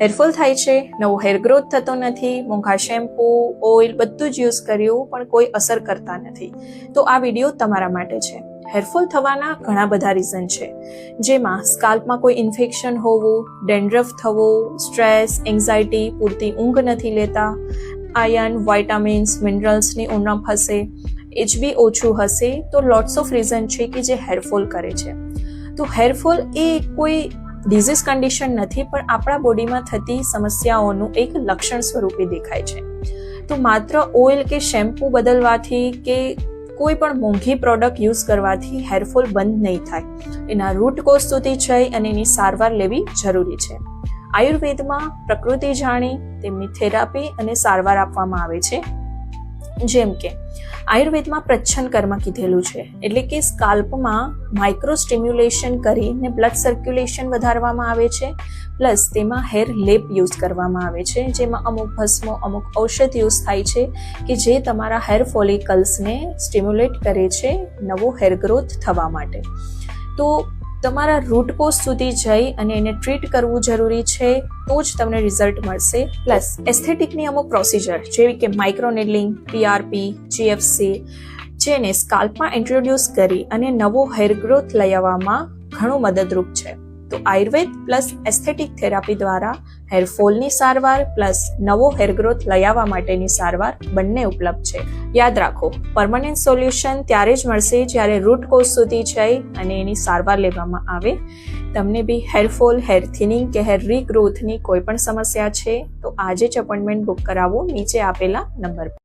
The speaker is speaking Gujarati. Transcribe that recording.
હેરફોલ થાય છે, નવો હેર ગ્રોથ થતો નથી, મોંઘા શેમ્પૂ, ઓઇલ બધું જ યુઝ કર્યું પણ કોઈ અસર કરતા નથી, તો આ વિડીયો તમારા માટે છે. હેરફોલ થવાના ઘણા બધા રીઝન છે, જેમાં સ્કાલ્પમાં કોઈ ઇન્ફેક્શન હોવું, ડેન્ડ્રફ થવો, સ્ટ્રેસ, એન્ઝાયટી, પૂરતી ઊંઘ નથી લેતા, આયર્ન, વાઇટામિન્સ, મિનરલ્સની ઉણપ હશે, HB ઓછું હશે, તો લોટ્સ ઓફ રીઝન છે કે જે હેરફોલ કરે છે. તો હેરફોલ એ કોઈ ડિઝીઝ કન્ડિશન નથી, પણ આપણા બોડીમાં થતી સમસ્યાઓનું એક લક્ષણ સ્વરૂપે દેખાય છે. તો માત્ર ઓઇલ કે શેમ્પૂ બદલવાથી કે કોઈ પણ મોંઘી પ્રોડક્ટ યુઝ કરવાથી હેરફોલ બંધ નહીં થાય. એના રૂટ કોઝ સુધી જઈ અને એની સારવાર લેવી જરૂરી છે. આયુર્વેદમાં પ્રકૃતિ જાણી તેમની થેરાપી અને સારવાર આપવામાં આવે છે. જેમ કે આયુર્વેદમાં પ્રચ્છન્ન કર્મ કીધેલું છે, એટલે કે સ્કાલ્પમાં માઇક્રો સ્ટિમ્યુલેશન કરીને બ્લડ સર્ક્યુલેશન વધારવામાં આવે છે, પ્લસ તેમાં હેર લેપ યુઝ કરવામાં આવે છે, જેમાં અમુક ભસ્મો, અમુક ઔષધ યુઝ થાય છે કે જે તમારા હેર ફોલિકલ્સને સ્ટિમ્યુલેટ કરે છે નવો હેર ગ્રોથ થવા માટે. તો તમારા રૂટ કોઝ સુધી જઈ અને એને ટ્રીટ કરવું જરૂરી છે, તો જ તમને રિઝલ્ટ મળશે. પ્લસ એસ્થેટિકની અમુક પ્રોસિજર જેવી કે માઇક્રોનેડલિંગ, PRP, GFC જેને સ્કાલ્પમાં ઇન્ટ્રોડ્યુસ કરી અને નવો હેર ગ્રોથ લઈ આવવામાં ઘણું મદદરૂપ છે. તો આયુર્વેદ પ્લસ એસ્થેટિક થેરાપી દ્વારા હેરફોલની સારવાર પ્લસ નવો હેર ગ્રોથ લઈ આવવા માટેની સારવાર બંને ઉપલબ્ધ છે. યાદ રાખો, પરમનન્ટ સોલ્યુશન ત્યારે જ મળશે જ્યારે રૂટ કોઝ સુધી જઈ અને એની સારવાર લેવામાં આવે. તમને બી હેરફોલ, હેર થિનિંગ કે હેર રીગ્રોથની કોઈ પણ સમસ્યા છે તો આજે જ અપોઇન્ટમેન્ટ બુક કરાવો નીચે આપેલા નંબર પર.